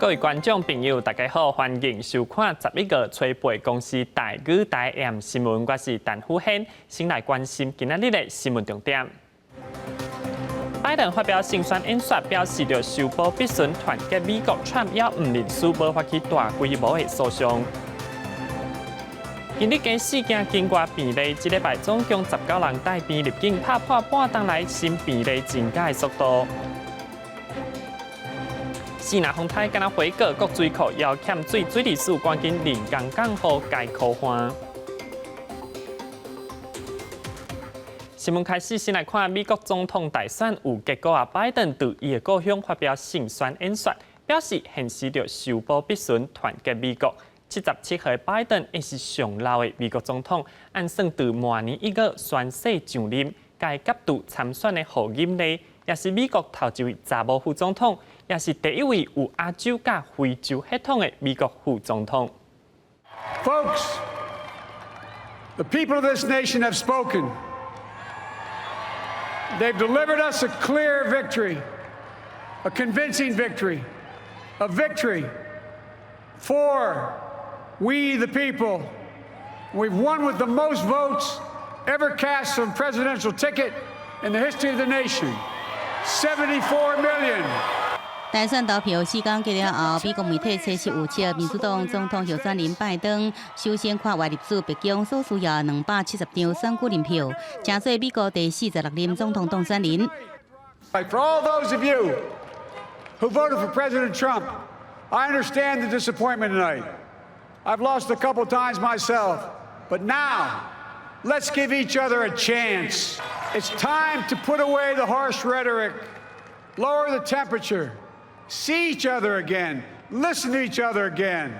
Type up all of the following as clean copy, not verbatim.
各位观众朋友，大家好，欢迎收看11个吹背公司大语台 AM 新闻，我是陈富宪，先来关心今日的新闻重点。拜登发表竞选演说，表示着修补必须团结美国，Trump也唔认输，无发起大规模的诉讼。今日间事件经过便利，这礼拜总共19人带病入境，打破半年来新便利增加的速度。西南风台敢若回过国水库要欠水，水利署赶紧连港港户解扣换。新闻开始，先来看美国总统大选有结果啊！拜登对伊的故乡发表竞选演说，表示现时着修补必须团结美国。77岁拜登也是上老的美国总统，按算từ明年1月宣誓上任，该角度参选的候任呢，也是美国头一位查某副总统。也是第一位有亚洲加非洲血统的美国副总统。Folks, the people of this nation have spoken. They've delivered us a clear victory, a convincing victory, a victory for we the people. We've won with the most votes ever cast on a presidential ticket in the history of the nation. 74 million. 大选投票时间结了后，美国媒体测试预测，民主党总统候选人拜登首先看外入主白宫所需要270张选举人票，正做美国第46任总统当选人。For all those of you who voted for President Trump, I understand the disappointment tonight. I've lost a couple times myself, but now let's give each other a chance. It's time to put away the harsh rhetoric, lower the temperature. See each other again, listen to each other again.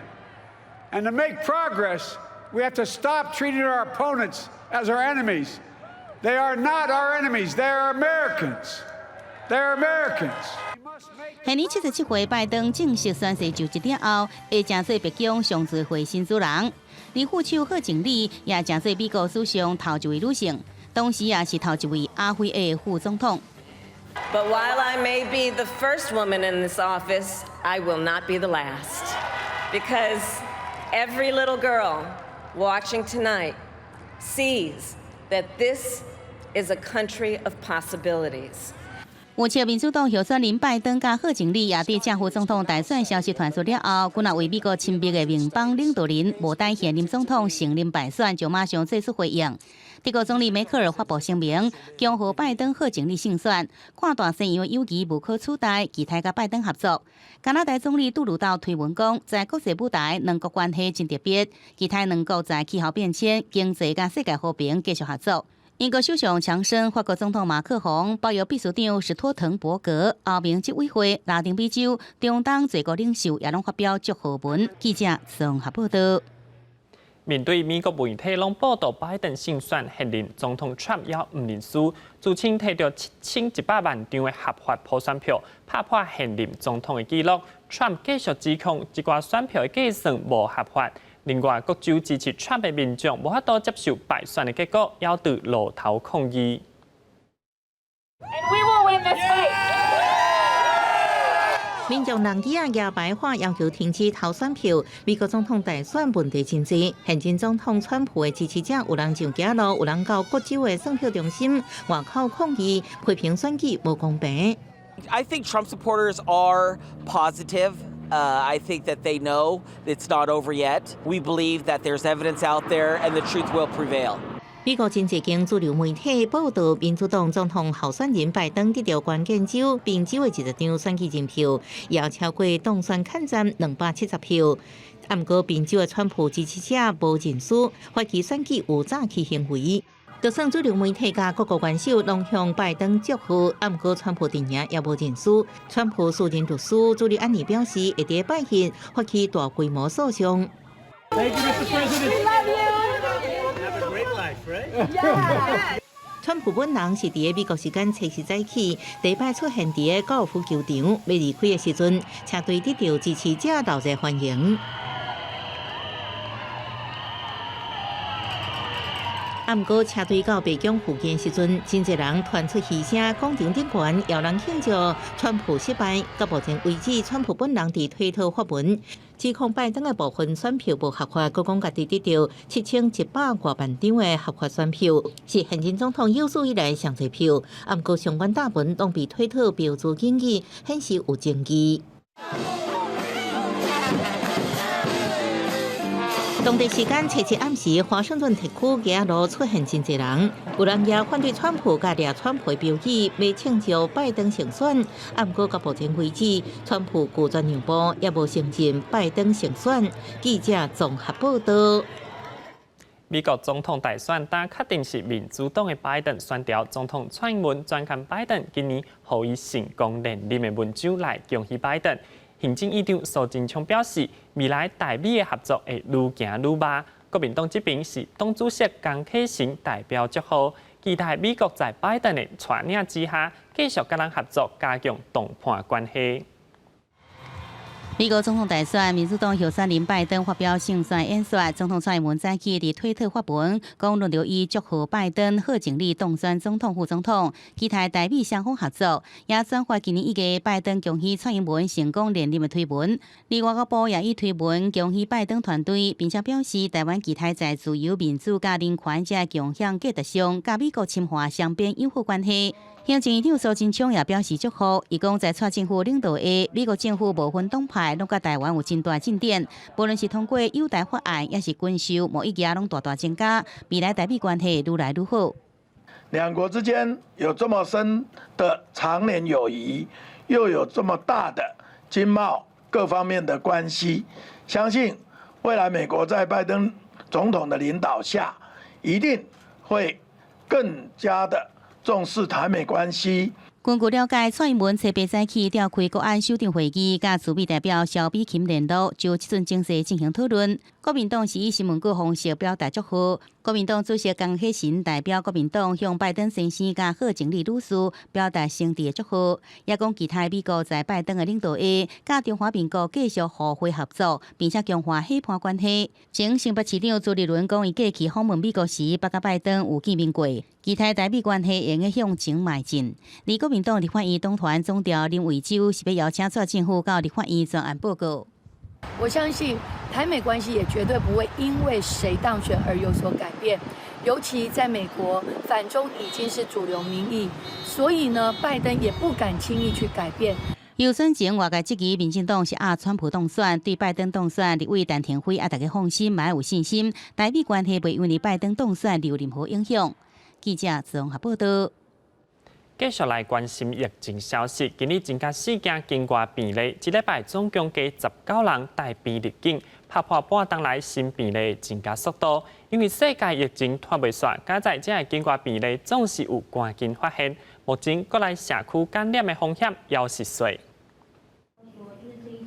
And to make progress, we have to stop treating our opponents as our enemies. They are not our enemies, they are Americans. They are Americans. 现年77岁拜登正式宣誓就职了后，会正做白宫上最会新主人。而副手贺锦丽也正做美国史上头一位女性，同时也是头一位亚非的副总统。But while I may be the first woman in this office, I will not be the last. Because every little girl watching tonight sees that this is a country of possibilities. 有朝民主党候选人拜登甲贺锦丽也伫正副总统大选消息传出了后，均也为美国亲密的盟邦领导人无等现任总统承认败选，就马上做出回应。德国总理梅克尔发布声明，恭贺拜登、贺锦丽胜选，看大西洋的友谊无可取代，期待甲拜登合作。加拿大总理杜鲁道推文讲，在国际舞台，两国关系真特别，期待两国在气候变迁、经济甲世界和平继续合作。英国首相强生、法国总统马克宏、北约秘书长史托滕伯格、欧盟执委会、拉丁美洲、中东多国领袖也拢发表祝贺文。记者综合报道。面对美国媒体拢报道拜登胜选，现任总统 Trump 也唔认输，自称摕到7100万张的合法普选票，打破现任总统的纪录。Trump 继续指控这挂选票的计算无合法。另外，各州支持 Trump 的民众无法度接受败选的结果，要对路头抗议。民众人机啊亚白化要求停止投选票，美国总统大选问题真多。现任总统川普的支持者有人上街路，有人到各州的选票中心外口抗议，批评选举无公平。I think Trump supporters are positive. I think that they know it's not over yet. We believe that there's evidence out there and the truth will prevail. 美国真济间主流媒体报道，民主党总统候选人拜登得到关键州并州的20张选举人票，也超过当选抗战270票。不过，宾州的川普支持者无认输，怀疑选举有诈欺行为。就算主流媒体甲各国元首拢向拜登祝福，不过川普阵营也无认输。川普私人律师朱利安尼表示，会伫拜日发起大规模诉讼。川普本人是伫美国时间7时早起，第一摆出现伫高尔夫球场，要离开的时阵，车队得到支持者热烈欢迎。不过车队到白宫附近时阵，真侪人传出嘘声，讲情顶悬，要人庆祝川普失败。到目前为止，川普本人伫推特发文，指控拜登的部分选票无合法，佮讲家己得到7100多万张的合法选票，是现任总统有史以来上侪票。不过相关大部分拢被推特标注警语，显示有证据。当地时间7日暗时，华盛顿特区街路出现真侪人，有人也反对川普甲掠川普的标语，要庆祝拜登胜选。不过到目前为止，川普拒绝让步，也无承认拜登胜选。记者综合报道。美国总统大选打确定是民主党的拜登选调总统蔡英文专看拜登今年可以成功连任的文章来恭喜拜登。行政院长苏贞昌表示，未来台美的合作会愈行愈密。国民党这边是党主席江启臣代表祝贺，期待美国在拜登的带领之下，继续跟人合作，加强谈判关系。美国总统大选，民主党候选人拜登发表胜选演说，总统蔡英文早起伫推特发文，讲轮到伊祝贺拜登贺锦丽当选总统、副总统，期待台美双方合作，也转发今年1月拜登恭喜蔡英文成功连任的推文。另外，外交部也以推文恭喜拜登团队，并且表示台湾期待在自由、民主、甲人权这共享价值上，甲美国深化双边友好关系。行政院长苏贞昌也表示祝福，伊讲在蔡政府领导下，美国政府无分党派，拢甲台湾有真大进展。无论是通过友台法案，也是军售、贸易额拢大大增加，未来台美关系愈来愈好。两国之间有这么深的长年友谊，又有这么大的经贸各方面的关系，相信未来美国在拜登总统的领导下，一定会更加的重视台美关系。根据了解，蔡英文初八早起召开国安修订会议，甲驻美代表萧美琴联络，就这阵情势进行讨论。国民党是以新闻稿方式表达祝贺。国民党主席江启臣代表国民党向拜登先生甲贺锦丽女士表达诚挚的祝贺，也讲期待美国在拜登的领导下，甲中华民国继续互惠合作，并且强化伙伴关系。前新北市长朱立伦讲，伊过去访问美国时，捌甲拜登有见面过，期待台美关系会用向前迈进。而国民党立法院党团总调林伟洲是要邀请蔡政府到立法院专案报告。我相信台美关系也绝对不会因为谁当选而有所改变，尤其在美国反中已经是主流民意，所以呢，拜登也不敢轻易去改变。由选前外界质疑民进党是川普当选，对拜登当选立委陈廷辉大家放心，嘛有信心，台美关系袂因为拜登当选有任何影响。记者综合报道。继续来关心疫情消息。今日增加4件境外病例，一礼拜总共加19人带病入境，打破半年来新病例增加速度。因为世界疫情拖袂煞，加在这境外病例总是有赶紧发现，目前国内社区感染的风险也是细。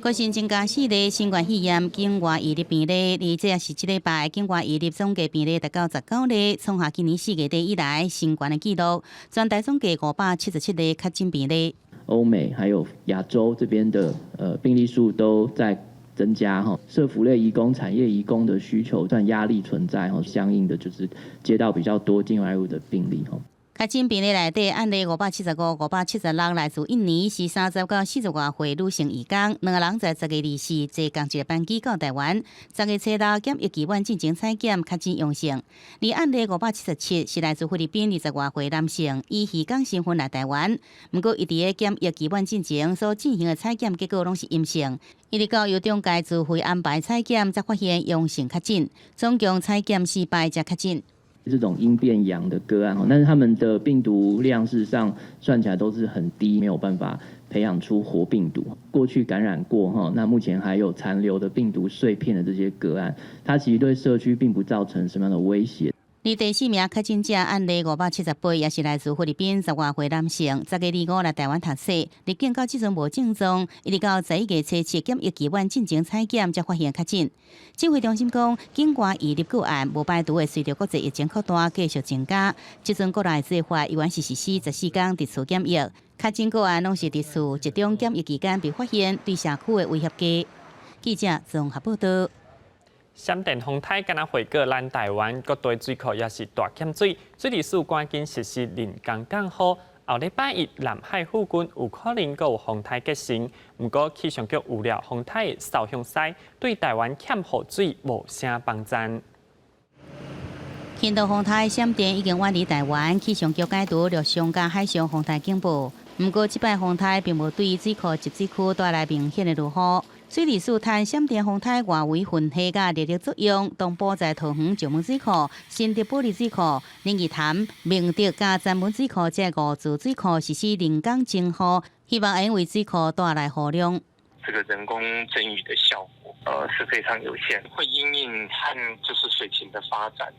国新增加4例新冠肺炎境外移入病例，而这也是这礼拜境外移入总计病例达到19例，创下今年4月底以来新冠的纪录。全台总计577例确诊病例。欧美还有亚洲这边的病例数都在增加哈，社福类移工、产业移工的需求算压力存在哈，相应的就是接到比较多境外入的病例哈。确诊病例内底，案例575、576来自印尼，是30到40外岁女性移工，2个人在10月24坐同一个班机到台湾，10月初6检疫机关进行采检，确诊阳性。而案例577是来自菲律宾20外岁男性，以渔港身份来台湾，不过伊伫个检疫机关进行所进行的采检结果拢是阴性。伊直到由中介自费安排采检，才发现阳性确诊，总共采检失败才确诊。这种因变阳的个案，但是他们的病毒量事实上算起来都是很低，没有办法培养出活病毒。过去感染过那目前还有残留的病毒碎片的这些个案，它其实对社区并不造成什么样的威胁。而第4名确诊者案例578，也是来自菲律宾10外岁男性，10月25来台湾读书，入境到即阵无症状，一直到11月初7检疫机关进行采检，才发现确诊。指挥中心讲，境外移入个案无排除会随着国际疫情扩大继续增加。即阵国内计划依然是实施14天特殊检疫，确诊个案拢是特殊集中检疫期间被发现，对社区的威胁低。记者综合报道。闪电风台敢若回过咱台湾各地水库也是大欠水，水利署赶紧实施人工降雨。后礼拜一，南海附近有可能阁有风台结成，不过气象局预料风台的扫向西，对台湾欠雨水无啥帮助。轻度风台闪电已经远离台湾，气象局解读陆上加海上风台警报。不过，这摆风台并无对水库集水区带来明显的落雨。水利署探闪电风台外围混合甲热力作用，东部在桃园石门水库、新竹玻璃水库、林义潭、明德甲詹门水库这5座水库实施人工增雨，希望能为水库带来雨量。这个人工增雨的效果是非常有限，会因应和就是水情的发展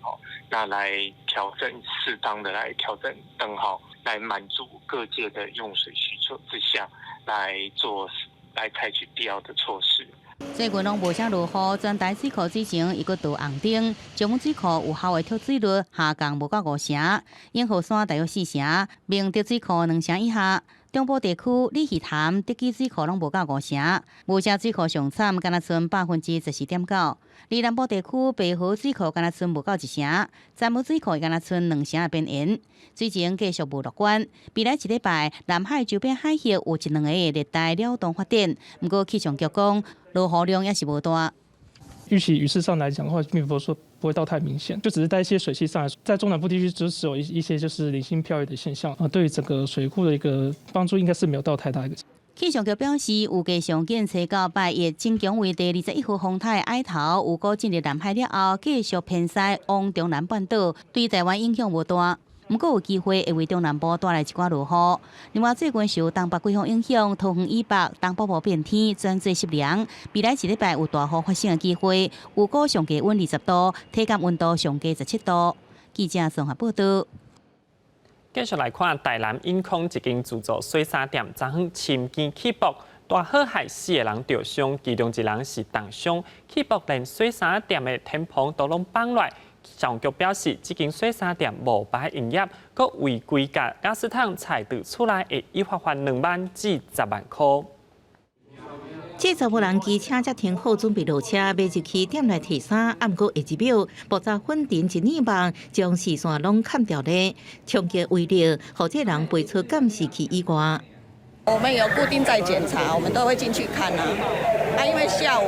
那来调整适当的来调整灯号，来满足各界的用水需求之下，来采取必要的措施。最近拢无啥落雨，全台水库水情一个度红灯，石门水库有效的脱水率下降无到5成，永和山大约4成，明德水库2成以下。中部地区李鱼潭、德基水库拢无到5成，无啥水库上惨，敢若剩14.9%。而南部地区北河水库敢若剩无到1成，詹门水库敢若剩2成的边缘。水情继续无乐观，未来1礼拜南海周边海域有1、2个热带扰动发展，不过气象局讲落雨量也是无大。预期雨势上来讲的话，并不是说不会到太明显，就只是带一些水汽上来。在中南部地区，只有一些就是零星飘雨的现象对于整个水库的一个帮助，应该是没有到太大一个。气象局表示，预计上检测到8月增强为第21号风台矮头，有果进入南海了后，继续偏西往中南半岛，对台湾影响无大。不过有机会会为中南部带来一寡落雨。另外，最近受东北季风影响，桃园以北、东北部变天，转做湿凉。未来1礼拜有大雨发生的机会，有果上低温20度，体感温度上低17度。记者综合报道。继续来看，台南永康一间自助水产店昨昏深见起爆，大火害4个人受伤，其中1人是重伤。起爆连水产店的天棚都拢崩落。气象局表示，这间水产店无牌营业，搁违规价假使桶采购出来，会依法罚2万至10万块。这查某人机车才停好，准备落车，要入去店内提衫，暗过下一秒，爆炸粉尘一染网，将视线拢砍掉了。冲击威力，让这人被车监视器以外。我们有固定在检查，我们都会进去看啊。因为下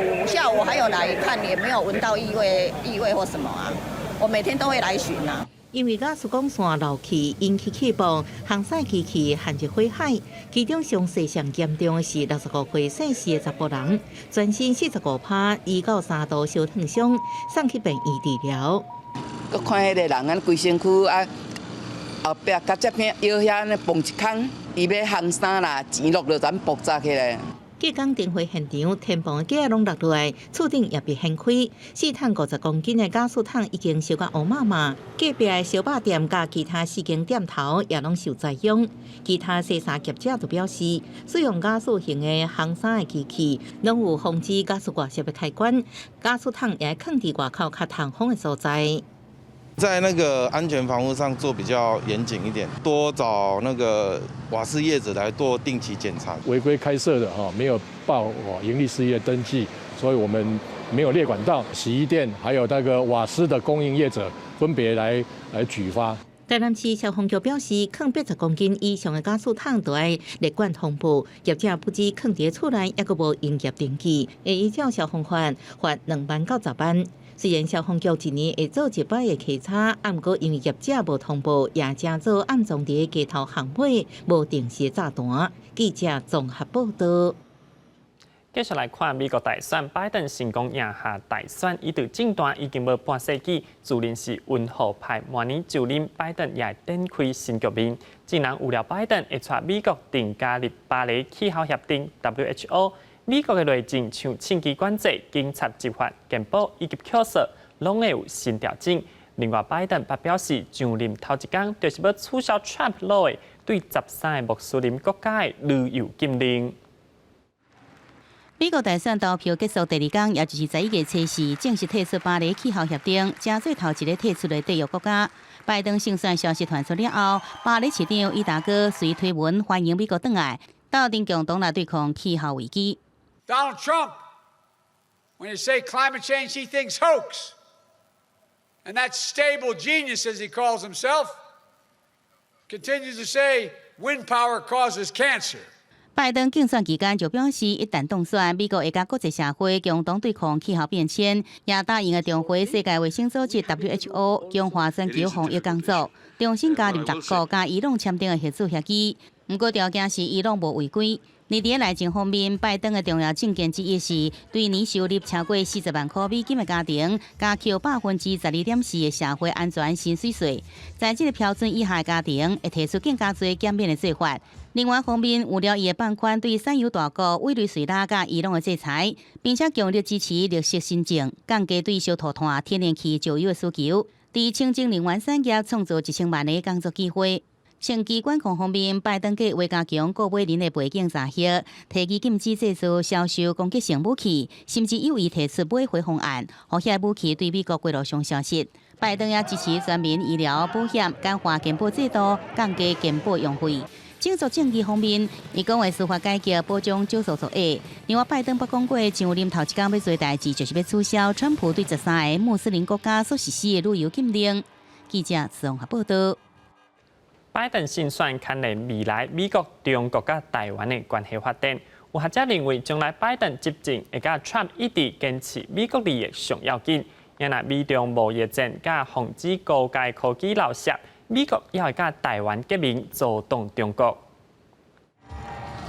午还有来看，也没有闻到异味或什么啊。我每天都会来巡啊。因为甲苏港线漏气引起起爆，航晒机器陷入火海，其中伤势上严重的是65岁姓氏的查甫人，全身45趴，医到3度烧烫伤，送去病院治疗。我看迄个人安规身躯后壁甲这片腰遐安尼崩一空，伊要烘衫啦，钱落就咱爆炸起来。隔工电话现场，天棚的架拢落落来，厝顶也被掀开，4桶50公斤的加速桶已经烧到乌麻麻。隔壁的烧肉店甲其他4间店头也拢受灾殃。其他洗衫业者就表示，使用加速型的烘衫的机器，拢有防止加速外泄的开关，加速桶也放伫外口较通风的所在。在那个安全防护上做比较严谨一点，多找那个瓦斯业者来做定期检查。违规开设的没有报营利事业登记，所以我们没有列管道。洗衣店还有那个瓦斯的供应业者分别来举发。台南市消防局表示，放80公斤以上的加速桶都要列管通报，业者不止放伫厝内，也阁无营业登记，会依照消防法罚2万到10万。虽然消防局一年会做1摆的稽查，不过因为业者无通报，也正做暗藏伫街头巷尾无定时炸弹。记者综合报道。继续来看美国大选，拜登成功赢下大选，伊对政坛已经无半世纪，自认是温和派。明年就任，拜登也会展开新局面。竟然预料拜登会带美国定加入巴黎气候协定 （WHO）。美国的内政像枪击管制、警察执法、健保以及扣税，拢会有新调整。另外，拜登也表示，上任头一天就是要取消 Trump Law 的对13个穆斯林国家的旅游禁令。美国大选投票结束第2天，也就是11月初4，正式退出巴黎气候协定，正最头一个退出的缔约国家。拜登胜选消息传出了后，巴黎市长伊达哥随推文欢迎美国回来，到定共同来对抗气候危机。Donald Trump When you say climate change, he thinks hoax. And that stable genius, as he calls himself, continues to say wind power causes cancer. 拜登竞选期间就表示，一旦当选，美国会甲国际社会共同对抗气候变迁，也答应重回世界卫生组织 WHO 强化全球防疫工作，重新加入六国甲伊朗签订的合作协议。不过条件是伊朗无违规。而伫内政方面，拜登的重要政见之一是对年收入超过40万块美金的家庭加扣12.4%的社会安全薪水税，在这个标准以下的家庭会提出更加多减免的做法。另外一方面，为了伊会放宽对产油大国委内瑞拉甲伊朗的制裁，并且强烈支持绿色新政，降低对烧土炭、天然气、石油的需求，伫清净能源产业创造1000万个工作机会。性机管控方面，拜登计划加强购买人的背景查核，提议禁止制造、销售攻击性武器，甚至有意提出买回方案，让遐武器对美国国路上消失。拜登也支持全民医疗保险、简化健保制度、降低健保用费。政治政治方面，伊讲的司法改革保障少数族裔。另外，拜登捌讲过，上任头一天要做代志，就是要取消川普对13个穆斯林国家所实施的旅游禁令。记者慈宏报道。拜登胜选牵连未来美国、中国甲台湾的关系发展。有学者认为，将来拜登执政会甲 Trump 一直坚持美国利益上要紧。因若美中贸易战甲防止高阶科技漏泄，美国也会甲台湾革命阻挡中国。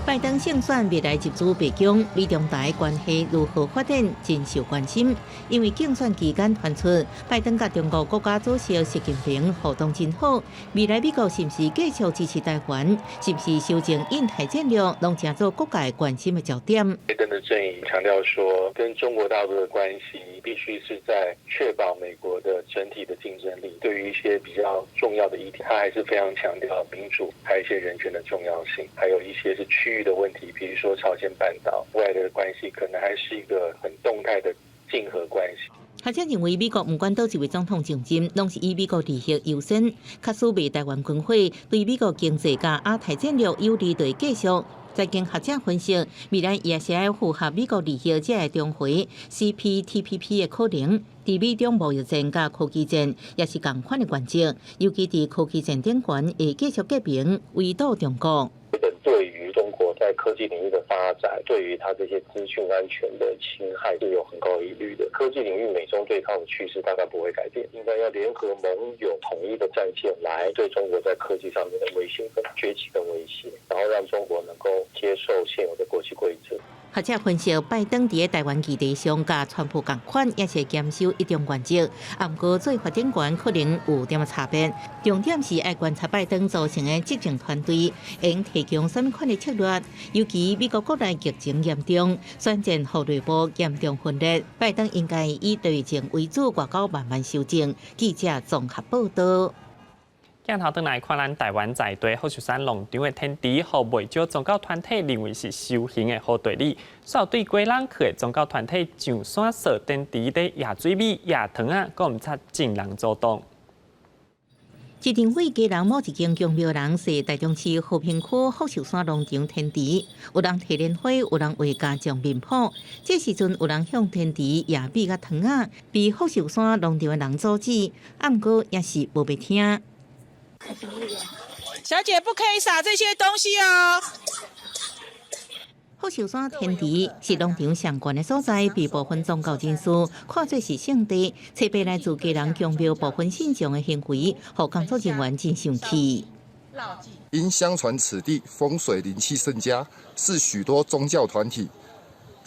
拜登胜选未来集资背景，美中台关系如何发展真受关心。因为竞选期间传出，拜登甲中国国家主席习近平互动真好。未来美国是不是继续支持台湾？是不是修正印太战略，拢成做各界关心的焦点？拜登的阵营强调说，跟中国大陆的关系必须是在确保美国的整体的竞争力。对于一些比较重要的议题，他还是非常强调民主，还有一些人权的重要性，还有一些是区域的问题，比如说朝鲜半岛未来的关系，可能还是一个很动态的竞合关系。学者认为，美国不管倒一位总统上任，拢是以美国利益优先，确实为台湾军火对美国经济甲亚太战略有利，对继续。再经学者分析，未来也是要符合美国利益才会重回 CPTPP 的可能。伫美中贸易战甲科技战也是同款的关键，尤其伫科技战顶悬会继续革命，围堵中国。日本对于中国在科技领域的发展，对于它这些资讯安全的侵害是有很高疑虑的。科技领域美中对抗的趋势大概不会改变，应该要联合盟友统一的战线来对中国在科技上面的威胁跟崛起跟威胁，然后让中国能够接受现有的国际规则。学者分析，拜登伫台湾议题上甲川普同款，也是坚守一中原则。不过，做发展权可能有点差别。重点是要观察拜登组成的执政团队应提供什么款的策略。尤其美国国内疫情严重，选战和内部严重分裂，拜登应该以对政为主，外交慢慢修正。记者综合报道。镜头转来看，咱台湾在地福寿山农场的天地，和未少宗教团体认为是修行的好地理，所以对过人去的宗教团体上山设天地的野水米、野糖啊，阁唔擦真人阻挡。基金会家人某一间供庙人是台中市和平区福寿山农场天地，有人提莲花，有人画家将面谱。这时阵有人向天地野米甲糖啊，被福寿山农场的人阻止，不过也是无被听。小姐，不可以撒这些东西哦。福寿山天地是农场上悬的所在，被部分宗教人士看作是圣地，特别来自家人供庙部分信众的行为，让工作人员真生气。因相传此地风水灵气甚佳，是许多宗教团体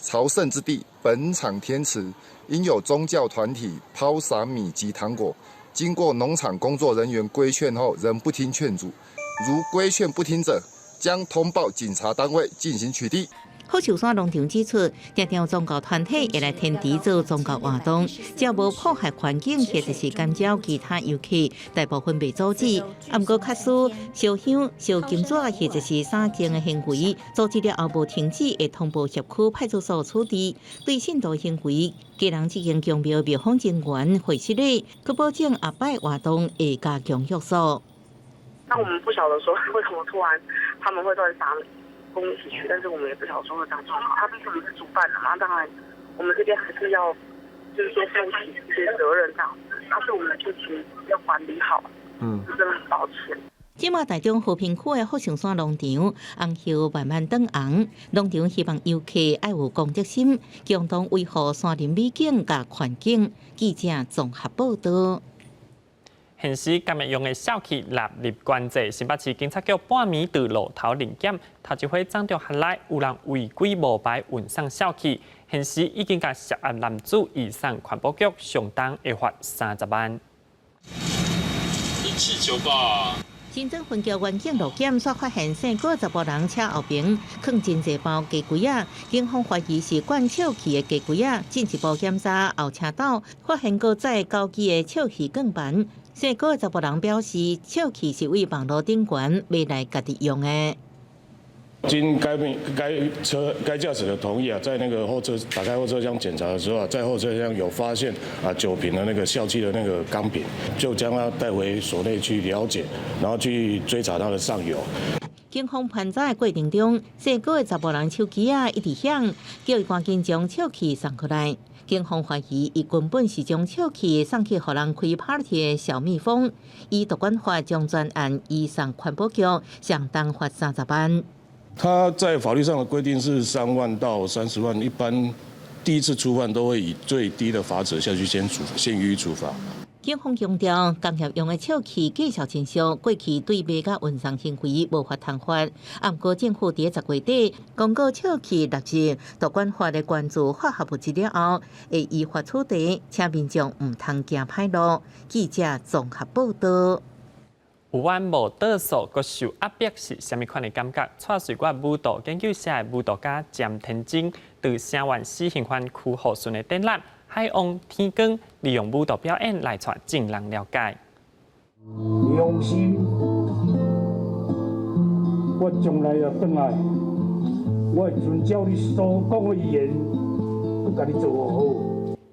朝圣之地。本场天池因有宗教团体抛洒米及糖果。经过农场工作人员规劝后，仍不听劝阻，如规劝不听者，将通报警察单位进行取缔。福寿山农场指出，常常宗教团体会来天地做宗教活动，只要无破坏环境或者是干扰其他游客，大部分被阻止。不过，确实烧香、烧金纸或者是撒经的行为，阻止了后无停止，会通报辖区派出所处理。对信徒行为，家人这间供庙庙方人员会室内，佮保证下摆活动会加强约束。那我们不晓得说为什么突然他们会乱撒。一起去，但是我们也不晓得说会这样状况。他毕竟我们是主办的嘛，当然我们这边还是要就是说负起这些责任这样子，但是我们的事情要管理好，真的很抱歉。即马台中和平区的福盛山农场红叶慢慢转红，农场希望游客爱有公德心，共同维护山林美景甲环境。记者综合报道。现时今日用的小气纳入关制，新北市警察局半暝对路头临检，头一回掌着下来有人违规无牌运送小气，现时已经甲涉案男子移送环保局，上当会罚30万。148。新增分局员警路检所发现生果10人车后边放真侪包鸡龟仔，警方怀疑是灌笑气的鸡龟仔，进一步检查后车斗，发现搁载高机的笑气钢板。生果10人表示，笑气是为网络顶悬买来家己用的。经该驾驶的同意在那个后车打开后车厢检查的时候在后车厢有发现酒瓶的那个笑气的那个钢瓶，就将它带回所内去了解，然后去追查它的上游。警方盘查的过程中，生果10人手机一直响，叫伊赶紧将笑气送过来。警方怀疑伊根本是将笑气送去互人开 party 的小蜜蜂，以毒管法将专案移送环保局，相当罚30万。他在法律上的规定是3万到30万，一般第一次触犯都会以最低的罚则下去先予以处罚。警方强调，工业用的笑气介绍清楚，过去对卖甲运送行为无法通罚。不过政府伫10月底公告笑气落实毒管法的关注化学物质了后，会依法处理，请民众唔通行歹路。记者综合报道。有阮无倒数，佮受压迫是虾米款的感觉？蔡水馆舞蹈研究社的舞蹈家詹天晶对城湾死刑犯区候选的展览《海王天光》，利用舞蹈表演来带众人了解。良心，我将来要转来，我会遵照你所讲的语言，去甲你做好。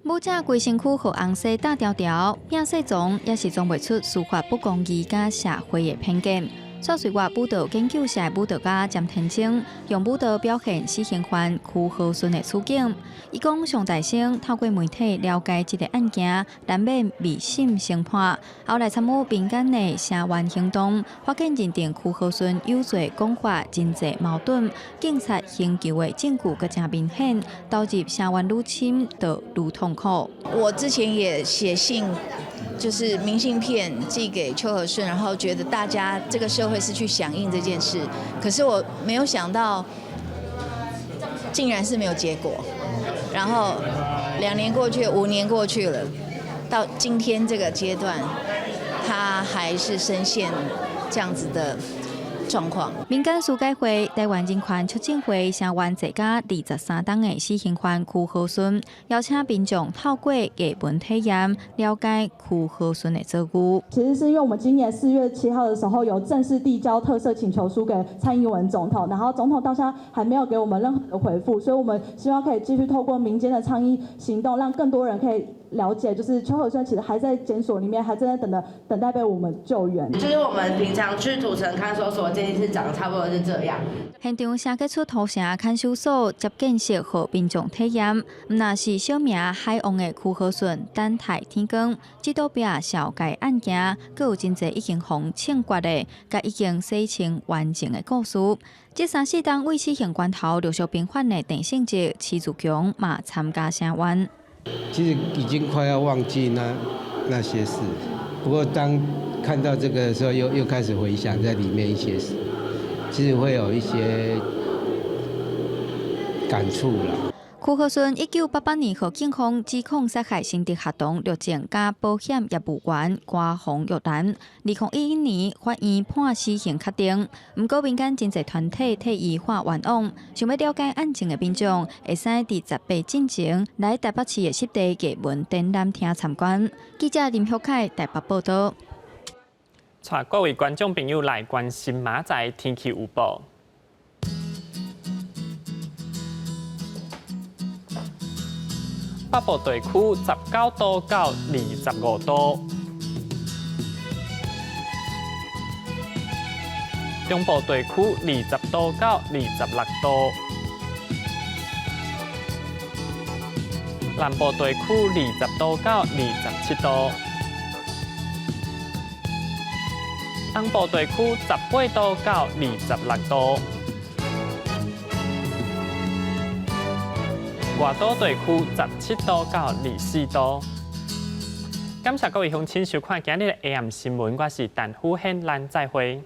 舞者规身躯互红色大条条，变色妆也是装袂出司法不公义甲社会的偏见。蔡水外舞蹈研究社舞蹈家詹天晶用舞蹈表现死刑犯区和顺的处境。伊讲，上大生透过媒体了解这个案件，难免未审先判。后来参与民间的城湾行动，发现认定区和顺有罪讲法真济矛盾，警察刑求的证据更加明显，导致城湾入侵就愈痛苦。我之前也写信。就是明信片寄给邱和顺，然后觉得大家这个社会是去响应这件事，可是我没有想到，竟然是没有结果。然后2年过去，5年过去了，到今天这个阶段，他还是深陷这样子的状况。民间疏解会、台湾人权促进会城湾一家23档的死刑犯区和顺，邀请民众透过艺文体验了解区和顺的遭遇。其实是因为我们今年4月7号的时候有正式递交特赦请求书给蔡英文总统，然后总统到现在还没有给我们任何的回复，所以我们希望可以继续透过民间的倡议行动，让更多人可以了解，就是邱和顺其实还在检所里面，还正在等待被我们救援。就是我们平常去土城看守所，这一次长得差不多是这样。现场写给出土城看守所接见式和民众体验，那是小名海王的区和顺等待天光，这道边小改案件，佮有真侪已经互清决的，甲已经洗清完整的故事。这3、4档为死刑关头陆续平反的郑胜杰、齐祖强嘛参加城湾。其实已经快要忘记那些事，不过当看到这个的时候，又开始回想在里面一些事，其实会有一些感触啦。区和顺1988年和警方指控杀害新竹学童陆正甲保险业务员瓜洪玉兰。2011年法院判死刑确定，不过民间真侪团体替伊发冤枉。想要了解案情的民众，会使伫18进前来台北市的湿地艺文展览厅参观。记者林旭凯台北报道。带各位观众朋友来关心明仔天气预报。北部地区19度到25度，中部地区20度到26度，南部地区20度到27度，东部地区18度到26度，外岛地区17度到24度。感谢各位乡亲收看今日的 AM 新闻，我是陈虎宪，咱再会。